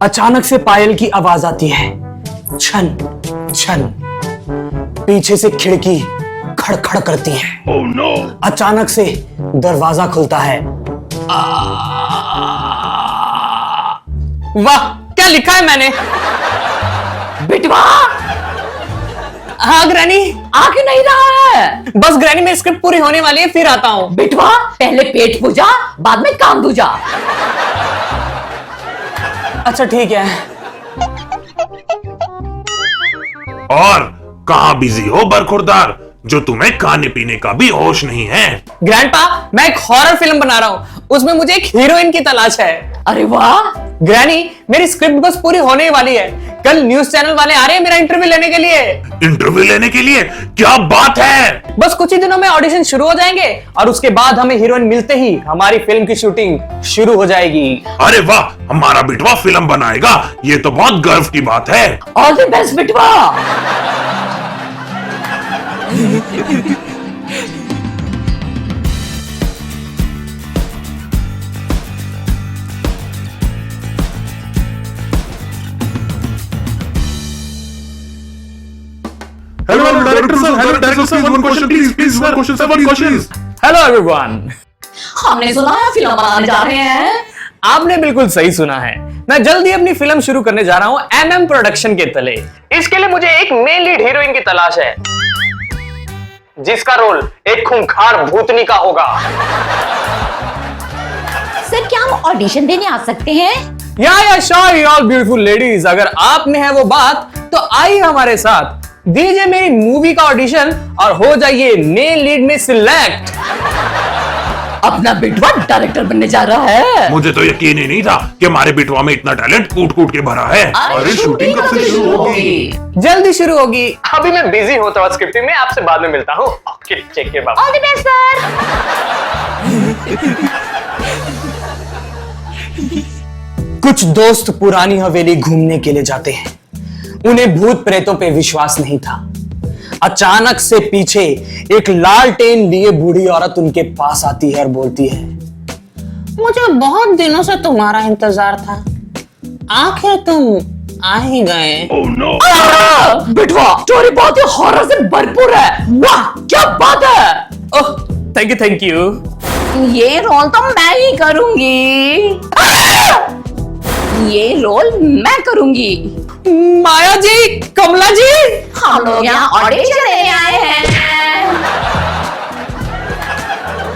अचानक से पायल की आवाज आती है, छन छन। पीछे से खिड़की खड़खड़ करती है। Oh no! अचानक से दरवाजा खुलता है। वाह, क्या लिखा है मैंने? बिटवा, हाँ ग्रैनी। आ क्यों नहीं रहा है? बस ग्रैनी, मेरी स्क्रिप्ट पूरी होने वाली है, फिर आता हूं। बिटवा, पहले पेट पूजा, बाद में काम दूजा। अच्छा ठीक है। और कहां बिजी हो बरखुरदार, जो तुम्हें खाने पीने का भी होश नहीं है? ग्रैंडपा, मैं एक हॉरर फिल्म बना रहा हूं, उसमें मुझे एक हीरोइन की तलाश है। अरे वाह! ग्रैनी, मेरी स्क्रिप्ट बस पूरी होने वाली है। कल न्यूज चैनल वाले आ रहे हैं मेरा इंटरव्यू लेने के लिए। इंटरव्यू लेने के लिए? क्या बात है! बस कुछ ही दिनों में ऑडिशन शुरू हो जाएंगे और उसके बाद हमें हीरोइन मिलते ही हमारी फिल्म की शूटिंग शुरू हो जाएगी। अरे वाह, हमारा बिटवा फिल्म बनाएगा, ये तो बहुत गर्व की बात है। ऑल द बेस्ट बिटवा। Hello, director sir. Hello, director sir. One question, please. Please, one question, sir. One question. Hello everyone. हमने सुना है फिल्म बनाने जा रहे हैं। आपने बिल्कुल सही सुना है। मैं जल्दी अपनी फिल्म शुरू करने जा रहा हूं MM प्रोडक्शन के तले। इसके लिए मुझे एक मेन लीड हीरोइन की तलाश है, जिसका रोल एक खूंखार भूतनी का होगा। सर, क्या हम ऑडिशन देने आ सकते हैं? या श्योर ऑल ब्यूटीफुल लेडीज, अगर आप में है वो बात तो आइए हमारे साथ, दीजिए मेरी मूवी का ऑडिशन और हो जाइए मेन लीड में सिलेक्ट। अपना बिटवा डायरेक्टर बनने जा रहा है। मुझे तो यकीन ही नहीं था कि हमारे बिटवा में इतना टैलेंट कूट कूट के भरा है। अरे शूटिंग कब से शुरू होगी? जल्दी शुरू होगी। अभी मैं बिजी होता हूँ स्क्रिप्टिंग में, आपसे बाद में मिलता हूँ। ओके, चेक के बाद। All the best sir. कुछ दोस्त पुरानी हवेली घूमने के लिए जाते हैं। उन्हें भूत प्रेतों पे विश्वास नहीं था। अचानक से पीछे एक लालटेन लिए बूढ़ी औरत उनके पास आती है और बोलती है, मुझे बहुत दिनों से तुम्हारा इंतजार था, आखिर तुम आ ही गए। Oh no! बिटवा, स्टोरी बहुत ही हॉरर से भरपूर है। वाह, क्या बात है! ओह, थैंक यू थैंक यू। ये रोल तो मैं ही करूंगी। ये रोल मैं करूंगी। माया जी, कमला जी, हम लोग यहाँ ऑडिशन देने आए हैं।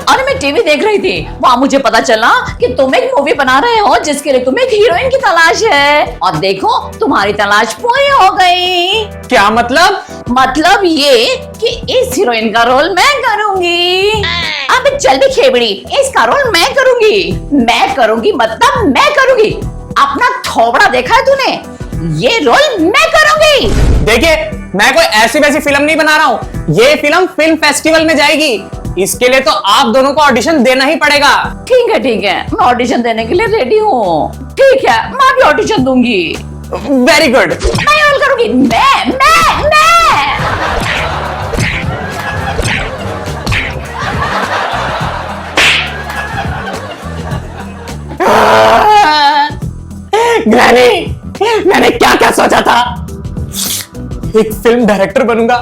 अरे मैं टीवी देख रही थी, वहाँ मुझे पता चला कि तुम एक मूवी बना रहे हो जिसके लिए तुम्हें एक हीरोइन की तलाश है। और देखो, तुम्हारी तलाश पूरी हो गई। क्या मतलब? मतलब ये कि इस हीरोइन का रोल मैं करूंगी। अब चल भी खेबड़ी, इसका रोल मैं करूंगी। मैं करूंगी मतलब मैं करूंगी। अपना थोबड़ा देखा है तूने? ये रोल मैं करूंगी। देखिए, मैं कोई ऐसी वैसी फिल्म नहीं बना रहा हूँ। ये फिल्म फिल्म फेस्टिवल में जाएगी। इसके लिए तो आप दोनों को ऑडिशन देना ही पड़ेगा। ठीक है, मैं ऑडिशन देने के लिए रेडी हूँ। ठीक है, मैं भी ऑडिशन दूंगी। Very good. मैं रोल करूंगी। मैं ग्रैनी, मैंने क्या क्या सोचा था। एक फिल्म डायरेक्टर बनूंगा,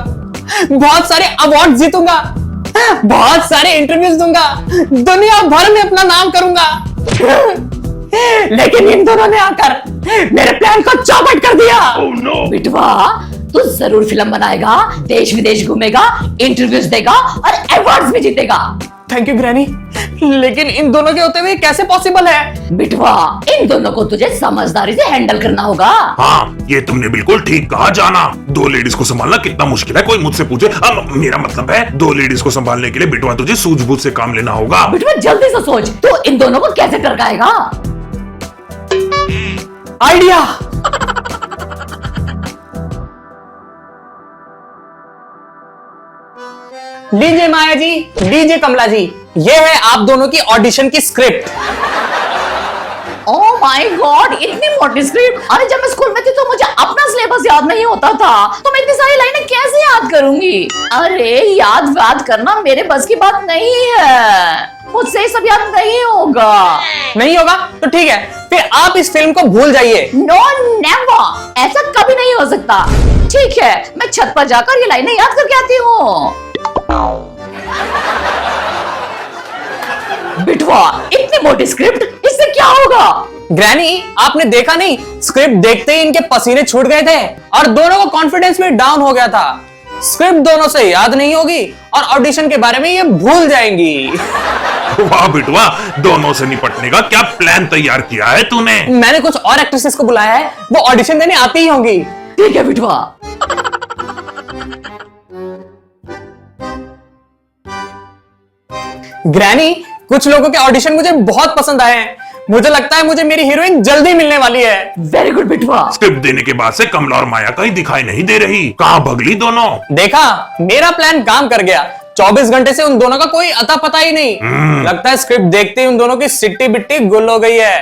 बहुत सारे अवार्ड जीतूंगा, बहुत सारे इंटरव्यूज दूंगा, दुनिया भर में अपना नाम करूंगा। लेकिन इन दोनों ने आकर मेरे प्लान को चौपट कर दिया। Oh no! बिटवा, तू जरूर फिल्म बनाएगा, देश विदेश घूमेगा, इंटरव्यूज देगा और अवार्ड्स भी जीतेगा। थैंक यू ग्रैनी, लेकिन इन दोनों के होते हुए कैसे पॉसिबल है? बिटवा, इन दोनों को तुझे समझदारी से हैंडल करना होगा। हाँ, ये तुमने बिल्कुल ठीक कहा जाना। दो लेडीज को संभालना कितना मुश्किल है, कोई मुझसे पूछे। अब मेरा मतलब है, दो लेडीज को संभालने के लिए बिटवा तुझे सूझबूझ से काम लेना होगा। बिटवा, जल्दी से सोच, तू इन दोनों को कैसे टरकाएगा? आइडिया। लीजिए माया जी, लीजिए कमला जी, ये है आप दोनों की ऑडिशन की स्क्रिप्ट। ओह माय गॉड, इतनी मोटी स्क्रिप्ट। अरे जब मैं स्कूल में थी तो मुझे अपना सिलेबस याद नहीं होता था, तो मैं इतनी सारी लाइनें कैसे याद करूंगी? अरे याद करना मेरे बस की बात नहीं है, मुझसे ये सब याद नहीं होगा। नहीं होगा तो ठीक है, फिर आप इस फिल्म को भूल जाइए। नो नेवर, ऐसा कभी नहीं हो सकता। ठीक है, मैं छत पर जाकर ये लाइनें याद करके आती हूँ। बिटवा, इतनी मोटी स्क्रिप्ट, इससे क्या होगा? ग्रैनी, आपने देखा नहीं, स्क्रिप्ट देखते ही इनके पसीने छूट गए थे और दोनों का कॉन्फिडेंस भी डाउन हो गया था। स्क्रिप्ट दोनों से याद नहीं होगी और ऑडिशन के बारे में ये भूल जाएंगी। वाह बिटवा, दोनों से निपटने का क्या प्लान तैयार किया है तूने? मैंने कुछ और एक्ट्रेसेस को बुलाया है, वो ऑडिशन देने आती ही होंगी। ठीक है बिटवा। ग्रैनी, कुछ लोगों के ऑडिशन मुझे बहुत पसंद आए हैं। मुझे लगता है मुझे मेरी हीरोइन जल्दी मिलने वाली है। Very good बिटवा। स्क्रिप्ट देने के बाद से कमला और माया कहीं दिखाई नहीं दे रही, कहाँ भगली दोनों? देखा, मेरा प्लान काम कर गया। 24 घंटे से उन दोनों का कोई अता पता ही नहीं। लगता है स्क्रिप्ट देखते ही उन दोनों की सिट्टी बिट्टी गुल हो गई है।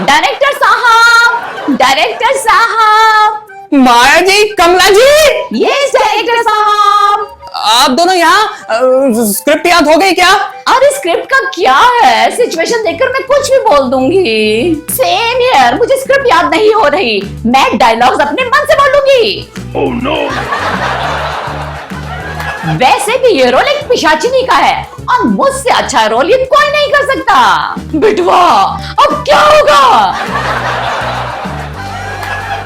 डायरेक्टर साहब, डायरेक्टर साहब। माया जी, कमला जी, यस डायरेक्टर साहब। आप दोनों यहाँ? स्क्रिप्ट याद हो गई क्या? अरे स्क्रिप्ट का क्या है, सिचुएशन देखकर मैं कुछ भी बोल दूंगी। सेम यार, मुझे स्क्रिप्ट याद नहीं हो रही, मैं डायलॉग्स अपने मन से बोलूंगी। Oh no. वैसे भी ये रोल एक पिशाचिनी का है और मुझसे अच्छा रोल ये कोई नहीं कर सकता। बिटवा, अब क्या होगा?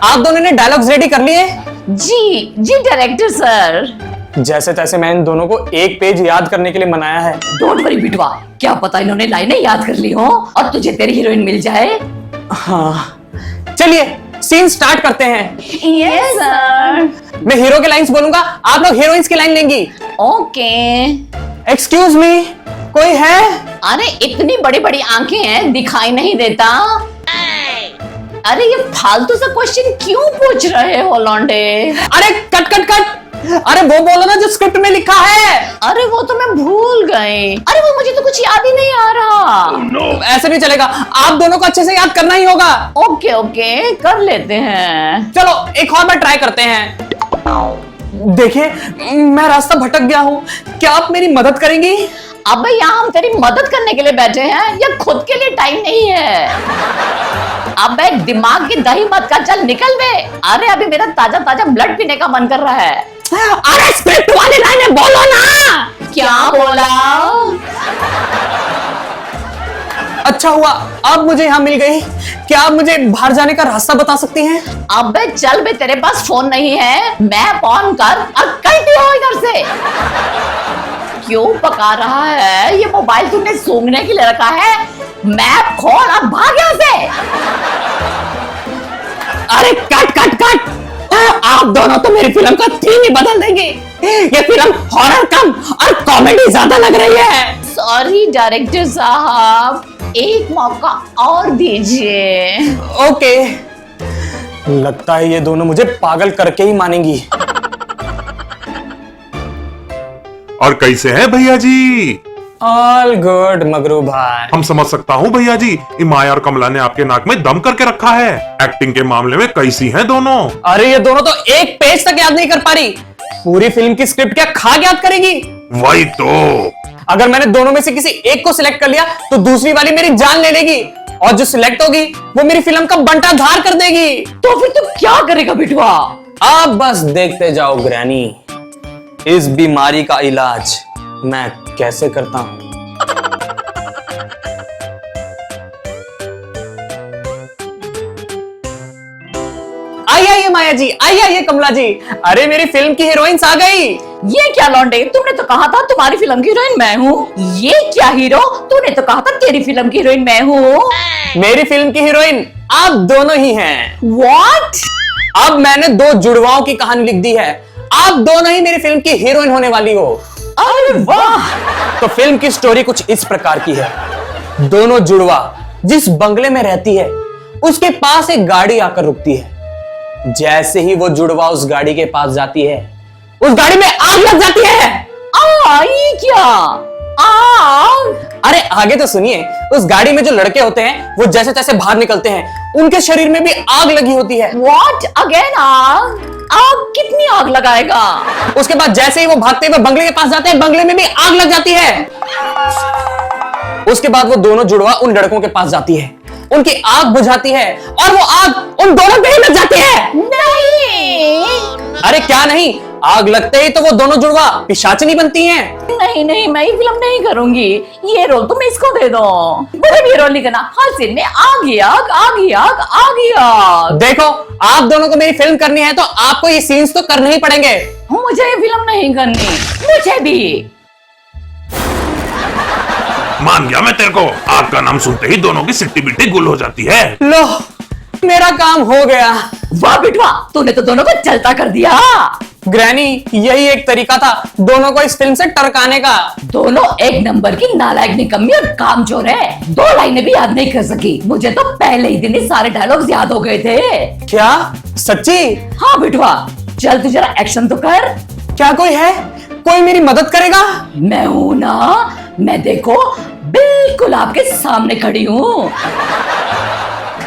आप दोनों ने डायलॉग्स रेडी कर लिए? जी जी डायरेक्टर सर। जैसे तैसे मैं इन दोनों को एक पेज याद करने के लिए मनाया है। डोंट वरी बिटवा, क्या पता इन्होंने लाइनें याद कर ली हो और तुझे तेरी हीरोइन मिल जाए। हाँ, चलिए सीन स्टार्ट करते हैं। Yes sir. मैं हीरो के लाइंस बोलूंगा, आप लोग हीरोइंस की लाइन लेंगी। ओके। एक्सक्यूज मी, कोई है? अरे इतनी बड़ी बड़ी आंखें हैं, दिखाई नहीं देता। अरे ये फालतू सा क्वेश्चन क्यों पूछ रहे हो लौंडे? अरे कट कट कट, अरे वो बोलो ना जो स्क्रिप्ट में लिखा है। अरे वो तो मैं भूल गई। अरे वो मुझे तो कुछ याद ही नहीं आ रहा। ऐसे नहीं चलेगा, आप दोनों को अच्छे से याद करना ही होगा। ओके ओके, कर लेते हैं। चलो एक और बार ट्राई करते हैं। देखिए, मैं रास्ता भटक गया हूँ, क्या आप मेरी मदद करेंगी? अबे यहाँ हम तेरी मदद करने के लिए बैठे हैं या खुद के लिए टाइम नहीं है? अबे दिमाग की दही मत का, चल निकल बे। अरे अभी मेरा ताजा ताजा ब्लड पीने का मन कर रहा है। अरे स्क्रिप्ट वाली लाइनें बोलो ना। क्या बोला? अच्छा हुआ अब मुझे यहाँ मिल गई। क्या आप मुझे बाहर जाने का रास्ता बता सकती हैं? अबे चल बे, तेरे पास फोन नहीं है? मैप ऑन कर और कल्टी हो इधर से। क्यों पका रहा है? ये मोबाइल तूने सूंघने के लिए रखा है? मैप खोल और भाग यहाँ से। अरे कट कट कट, आप दोनों तो मेरी फिल्म का थीम ही बदल देंगे। ये फिल्म हॉरर कम और कॉमेडी ज्यादा लग रही है। सॉरी डायरेक्टर साहब, एक मौका और दीजिए। ओके, लगता है ये दोनों मुझे पागल करके ही मानेंगी। और कैसे हैं भैया जी? ऑल गुड मगरू भाई। हम समझ सकता हूँ भैया जी, माया और कमला ने आपके नाक में दम करके रखा है। एक्टिंग के मामले में कैसी हैं दोनों? अरे ये दोनों तो एक पेज तक याद नहीं कर पा रही, पूरी फिल्म की स्क्रिप्ट क्या खाक याद करेगी? वही तो। अगर मैंने दोनों में से किसी एक को सिलेक्ट कर लिया तो दूसरी वाली मेरी जान ले लेगी और जो सिलेक्ट होगी वो मेरी फिल्म का बंटा धार कर देगी। तो फिर तू क्या करेगा बिटवा? आप बस देखते जाओ ग्रैनी, इस बीमारी का इलाज मैं कैसे करता हूं। आइए आइए माया जी, आइए आइए कमला जी, अरे मेरी फिल्म की हीरोइंस आ गई। ये क्या लौंडे, तुमने तो कहा था तुम्हारी फिल्म की हीरोइन मैं हूँ। ये क्या हीरो, तूने तो कहा था तेरी फिल्म की हीरोइन मैं हूँ। मेरी फिल्म की हीरोइन आप दोनों ही हैं। What? अब मैंने दो जुड़वाओं की कहानी लिख दी है, आप दोनों ही मेरी फिल्म की हीरोइन होने वाली हो। अरे वाह। तो फिल्म की स्टोरी कुछ इस प्रकार की है। दोनों जुड़वा जिस बंगले में रहती है उसके पास एक गाड़ी आकर रुकती है। जैसे ही वो जुड़वा उस गाड़ी के पास जाती है उस गाड़ी में आग लग जाती है। ये क्या? आग? अरे आगे तो सुनिए, उस गाड़ी में जो लड़के होते हैं वो जैसे तैसे बाहर निकलते हैं, उनके शरीर में भी आग लगी होती है। What again? आग? आग? कितनी आग लगाएगा? उसके बाद जैसे ही वो भागते हुए बंगले के पास जाते हैं, बंगले में भी आग लग जाती है। उसके बाद वो दोनों जुड़वा उन लड़कों के पास जाती है, उनकी आग बुझाती है और वो आग उन दोनों पे ही लग जाती है। नहीं अरे क्या नहीं, आग लगते ही तो वो दोनों जुड़वा पिशाचनी बनती हैं। नहीं नहीं, मैं ये फिल्म नहीं करूंगी। ये रोल तुम इसको दे दो, मुझे भी रोल नहीं करना। हर सीन में आग ही आग, आग ही आग, आग ही आग। देखो, आप दोनों को मेरी फिल्म करनी है तो आपको ये सीन्स तो करने ही पड़ेंगे। मुझे ये फिल्म नहीं करनी, मुझे भी। मान गया मैं तेरे को। आग का नाम सुनते ही दोनों की सिट्टी बिट्टी गुल हो जाती है। लो, मेरा काम हो गया। वाह बिटवा, तूने तो दोनों को चलता कर दिया। ग्रैनी, यही एक तरीका था दोनों को इस फिल्म से टरकाने का। दोनों एक नंबर की नालायक, निकम्मी और कामचोर है। 2 लाइनें भी याद नहीं कर सकी। मुझे तो पहले ही दिन ही सारे डायलॉग्स याद हो गए थे। क्या सच्ची? हाँ बिटवा, चल तू जरा एक्शन तो कर। क्या कोई है? कोई मेरी मदद करेगा? मैं हूं ना, मैं देखो बिल्कुल आपके सामने खड़ी हूँ।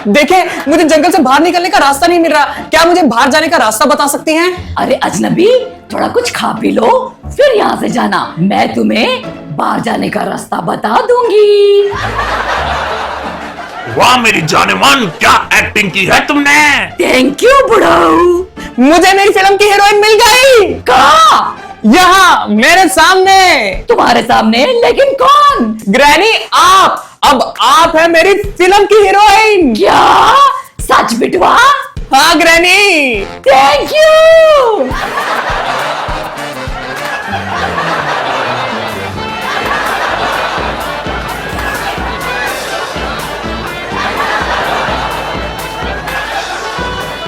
देखे, मुझे जंगल से बाहर निकलने का रास्ता नहीं मिल रहा। क्या मुझे बाहर जाने का रास्ता बता सकती हैं? अरे अजनबी, थोड़ा कुछ खा पी लो, फिर यहाँ से जाना। मैं तुम्हें बाहर जाने का रास्ता बता दूंगी। वाह मेरी जानेमान, क्या एक्टिंग की है तुमने। थैंक यू बुढ़ाऊ। मुझे मेरी फिल्म की हीरोइन मिल गई। कहाँ? यहाँ मेरे सामने। तुम्हारे सामने? लेकिन कौन? ग्रैनी, आप। अब आप है मेरी फिल्म की हीरोइन। क्या सच बिटवा? हाँ ग्रैनी। Thank you.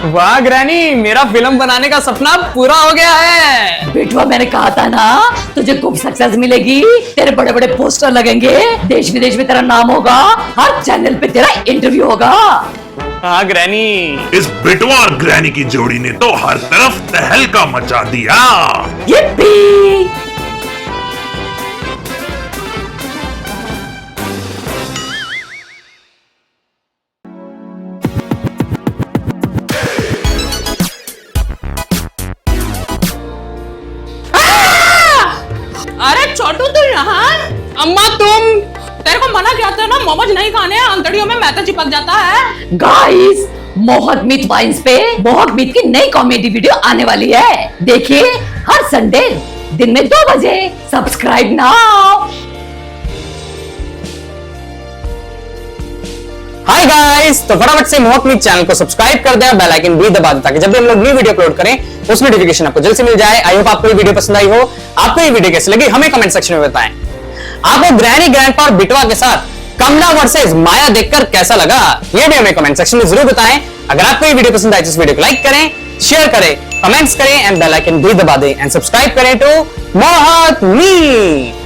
वाह ग्रैनी, मेरा फिल्म बनाने का सपना पूरा हो गया है। बिटवा, मैंने कहा था ना तुझे खूब सक्सेस मिलेगी। तेरे बड़े बड़े पोस्टर लगेंगे, देश विदेश में तेरा नाम होगा, हर चैनल पे तेरा इंटरव्यू होगा। हाँ ग्रैनी। इस बिटवा और ग्रैनी की जोड़ी ने तो हर तरफ तहलका मचा दिया। yippee! अरे छोटू, तू यहाँ? अम्मा तुम। तेरे को मना किया था ना, मोमोज नहीं खाने, अंतड़ियों में मैदा चिपक जाता है। गाइस, मोहक मीत वाइन्स पे मोहक मीत की नई कॉमेडी वीडियो आने वाली है। देखिए हर संडे दिन में 2 बजे। Subscribe now. हाय गाइस, तो फटाफट से मोहक मीत चैनल को सब्सक्राइब कर दें, बेल आइकन भी दबा दें ताकि जब भी हम लोग न्यू वीडियो अपलोड करें उसमें नोटिफिकेशन आपको जल्द से मिल जाए। आई होप आपको ये वीडियो पसंद आई हो। आपको ये वीडियो कैसी लगी हमें कमेंट सेक्शन में बताएं। आपको ग्रैनी, ग्रैंडपा और बिटवा के साथ कमला वर्सेस माया देखकर कैसा लगा, ये भी हमें कमेंट सेक्शन में जरूर बताएं। अगर आपको ये वीडियो पसंद आए तो इस वीडियो को लाइक करें, शेयर करें, कमेंट्स करें एंड बेल आइकन भी दबा दें एंड सब्सक्राइब करें टू मोहक मीत।